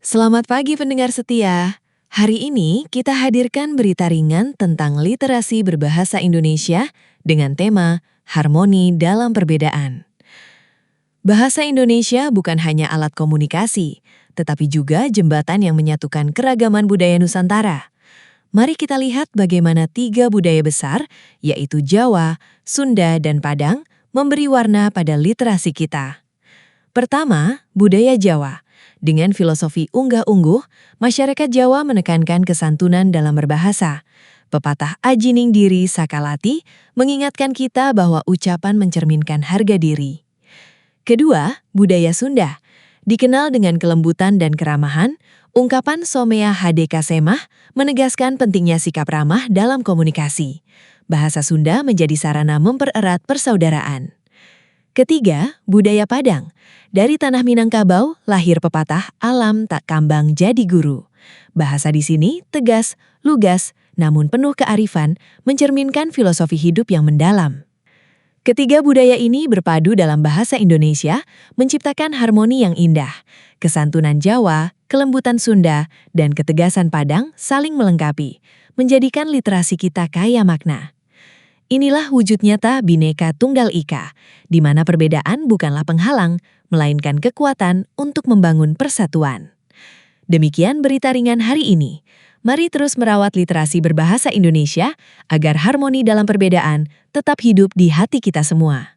Selamat pagi pendengar setia. Hari ini kita hadirkan berita ringan tentang literasi berbahasa Indonesia dengan tema Harmoni dalam Perbedaan. Bahasa Indonesia bukan hanya alat komunikasi, tetapi juga jembatan yang menyatukan keragaman budaya Nusantara. Mari kita lihat bagaimana 3 budaya besar, yaitu Jawa, Sunda, dan Padang, memberi warna pada literasi kita. Pertama, budaya Jawa. Dengan filosofi unggah-ungguh, masyarakat Jawa menekankan kesantunan dalam berbahasa. Pepatah Ajining Diri Sakalati mengingatkan kita bahwa ucapan mencerminkan harga diri. Kedua, budaya Sunda. Dikenal dengan kelembutan dan keramahan, ungkapan Somea Hadeka Semah menegaskan pentingnya sikap ramah dalam komunikasi. Bahasa Sunda menjadi sarana mempererat persaudaraan. Ketiga, budaya Padang. Dari tanah Minangkabau lahir pepatah alam tak kambang jadi guru. Bahasa di sini tegas, lugas, namun penuh kearifan, mencerminkan filosofi hidup yang mendalam. Ketiga budaya ini berpadu dalam bahasa Indonesia, menciptakan harmoni yang indah. Kesantunan Jawa, kelembutan Sunda, dan ketegasan Padang saling melengkapi, menjadikan literasi kita kaya makna. Inilah wujud nyata Bhinneka Tunggal Ika, di mana perbedaan bukanlah penghalang, melainkan kekuatan untuk membangun persatuan. Demikian berita ringan hari ini. Mari terus merawat literasi berbahasa Indonesia agar harmoni dalam perbedaan tetap hidup di hati kita semua.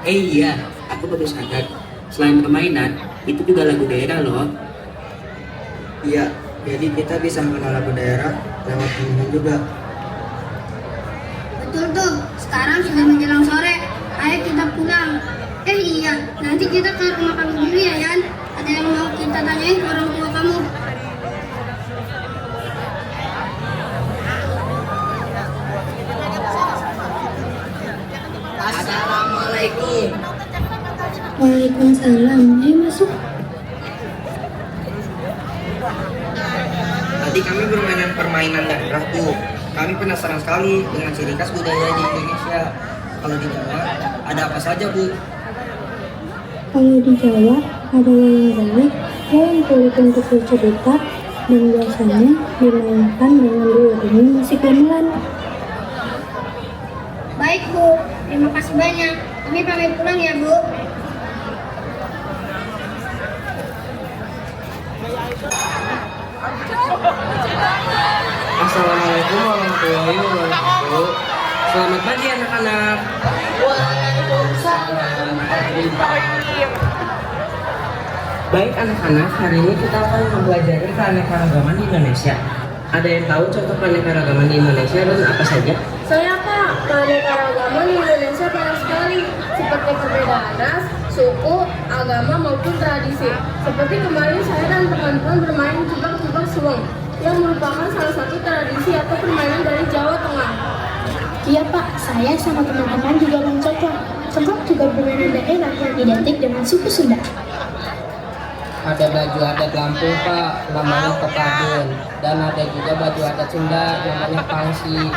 Iya, aku baru sadar. Selain permainan, itu juga lagu daerah loh. Iya, jadi kita bisa mengenal lagu daerah lewat permainan juga. Betul tuh, sekarang sudah menjelang sore. Ayo kita pulang. Iya, nanti kita ke rumah kamu dulu ya, Yan. Ada yang mau kita tanyain ke orang tua kamu. Assalamualaikum. Waalaikumsalam. Ayo masuk. Tadi kami bermain permainan daerah tuh. Kami penasaran sekali dengan ciri khas budaya di Indonesia. Kalau di Jawa, ada apa saja, Bu? Kalau di Jawa, ada wayang golek, wayang kulit untuk bercerita, dan biasanya dimainkan dengan diiringi musik gamelan. Baik, Bu. Terima kasih banyak. Kami pamit pulang ya, Bu. Assalamualaikum warahmatullahi wabarakatuh. Selamat pagi anak-anak. Baik anak-anak, hari ini kita akan mempelajari keanekaragaman di Indonesia. Ada yang tahu contoh keanekaragaman di Indonesia dan apa saja? Saya Pak, keanekaragaman di Indonesia banyak sekali, seperti perbedaan ras, suku, agama maupun tradisi. Seperti kemarin saya dan teman-teman bermain jebak-jebak suweng, yang merupakan salah satu tradisi atau permainan dari Jawa Tengah. Iya Pak, saya sama teman-teman juga main congklak. Congklak juga permainan daerah yang identik dengan suku Sunda. Ada baju adat Lampung Pak, namanya Pepadun, dan ada juga baju adat Sunda namanya Pangsi.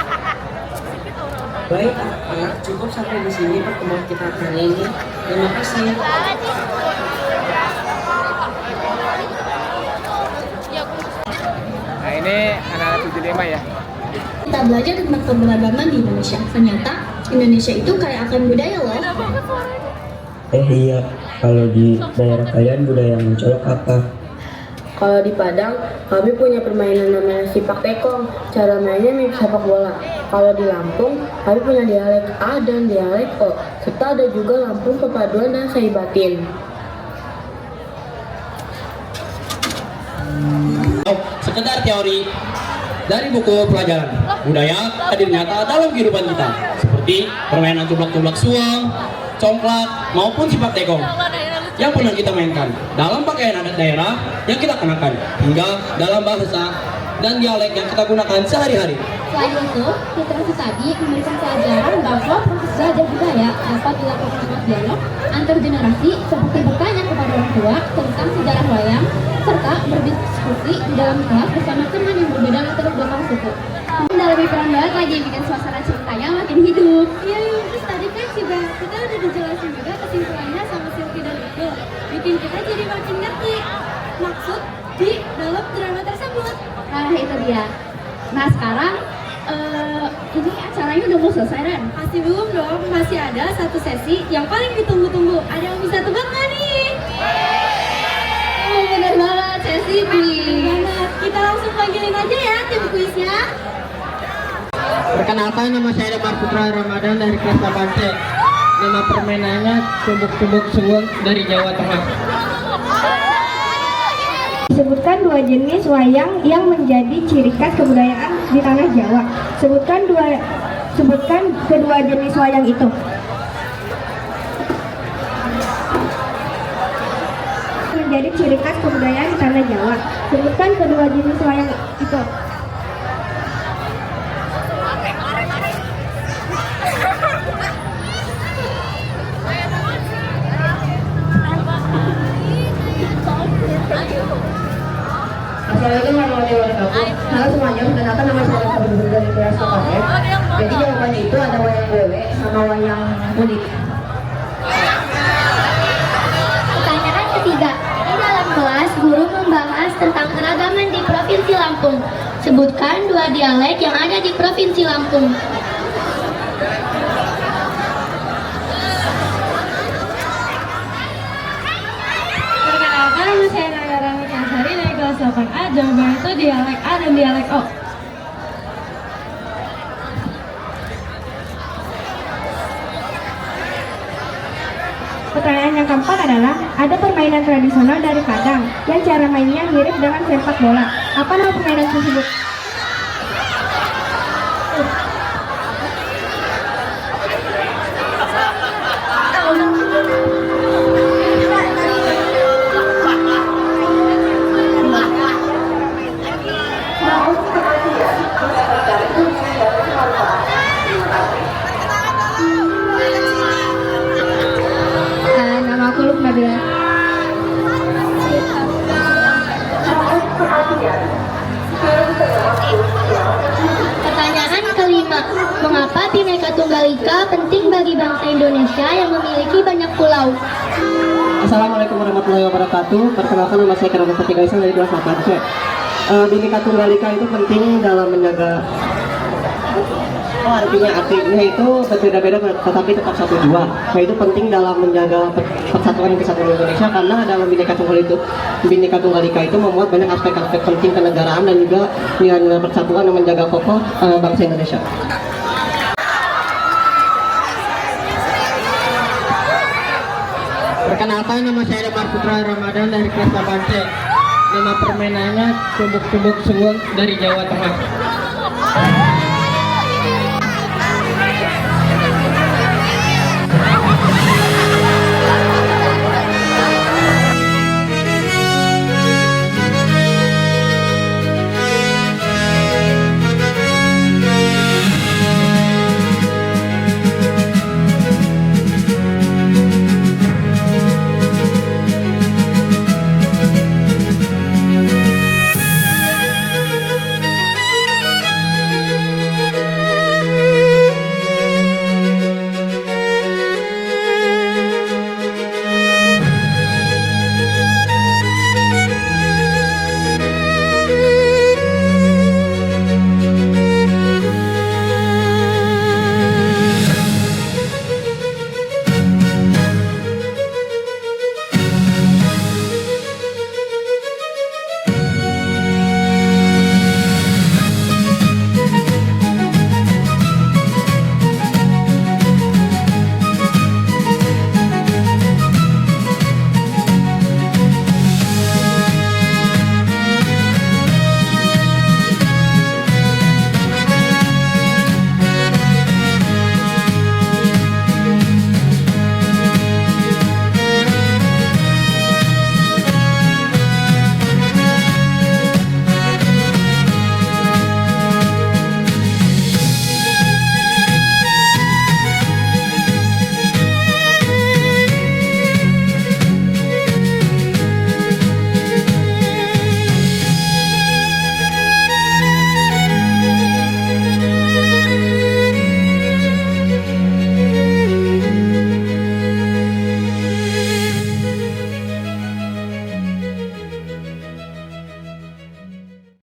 Baik anak-anak, cukup sampai di sini pertemuan kita kali ini. Terima kasih. Nah ini anak-anak 75 ya. Kita belajar tentang keberagaman di Indonesia. Ternyata Indonesia itu kaya akan budaya loh. Iya, kalau di daerah kalian budaya yang mencolok apa? Kalau di Padang, kami punya permainan namanya sipak tekong. Cara mainnya mirip sepak bola. Kalau di Lampung, kami punya dialek A dan dialek O, serta ada juga Lampung Pepaduan dan Saibatin. Sekedar teori dari buku pelajaran budaya hadir nyata dalam kehidupan kita, seperti permainan cumplak-cumplak suweng, congklak maupun sipak tekong. yang pernah kita mainkan, dalam pakaian adat daerah yang kita kenakan, hingga dalam bahasa dan dialek yang kita gunakan sehari-hari. Selain itu, literasi tadi memberikan pelajaran bahwa proses belajar budaya dapat dilakukan lewat dialog antar generasi seperti bertanya kepada orang tua tentang sejarah wayang, serta berdiskusi di dalam kelas bersama teman yang berbeda latar belakang suku. Dalam peran banget lagi bikin suasana ceritanya makin hidup. Iya, terus tadi kan juga kita udah dijelasin juga kesimpulannya sama Silvi dan Iqbal. Bikin kita jadi makin ngerti maksud di dalam drama tersebut. Nah itu dia. Nah sekarang ini acaranya udah mau selesai Ren? Masih belum dong, masih ada satu sesi yang paling ditunggu-tunggu. Ada yang bisa tebak nggak nih? Oh bener banget sesi nih. Kita langsung panggilin aja ya tim kuisnya. Perkenalkan, nama saya Demar Putra Ramadan dari kelas 8C. Nama permainannya Tumbuk-Tumbuk Suwung dari Jawa Tengah. Sebutkan dua jenis wayang yang menjadi ciri khas kebudayaan di tanah Jawa. Sebutkan kedua jenis wayang itu. Menjadi ciri khas kebudayaan di tanah Jawa. Sebutkan kedua jenis wayang itu. Assalamualaikum warahmatullahi wabarakatuh. Halo semuanya, perkenalkan nama saya Sabri dari kelas 8F. Jadi jawabannya itu ada wayang golek sama wayang kulit. Pertanyaan ketiga. Di dalam kelas, guru membahas tentang keragaman di Provinsi Lampung. Sebutkan dua dialek yang ada di Provinsi Lampung. Perkenalkan, nama saya Naya Rani Kansari dari kelas 8A. Jawabannya itu dialek A dan dialek O. Pertanyaan yang keempat adalah, ada permainan tradisional dari Padang yang cara mainnya mirip dengan sepak bola. Apa nama permainan tersebut? Nama aku Luk Nabila. Pertanyaan kelima, mengapa Bhinneka Tunggal Ika penting bagi bangsa Indonesia yang memiliki banyak pulau? Assalamualaikum warahmatullahi wabarakatuh. Perkenalkan, nama saya Kerana Pati Gaisan dari kelas 8C. Bhinneka Tunggal Ika itu penting dalam menjaga artinya itu berbeda-beda tetapi tetap satu jua. Nah, itu penting dalam menjaga persatuan dan kesatuan Indonesia, karena dalam Bhinneka Tunggal Ika itu memuat banyak aspek-aspek penting kenegaraan dan juga nilai-nilai persatuan yang menjaga kokoh bangsa Indonesia. Perkenalkan, nama saya Demar Putra Ramadan dari kelas 8C. Nama permainannya Tumbuk-Tumbuk Suwung dari Jawa Tengah.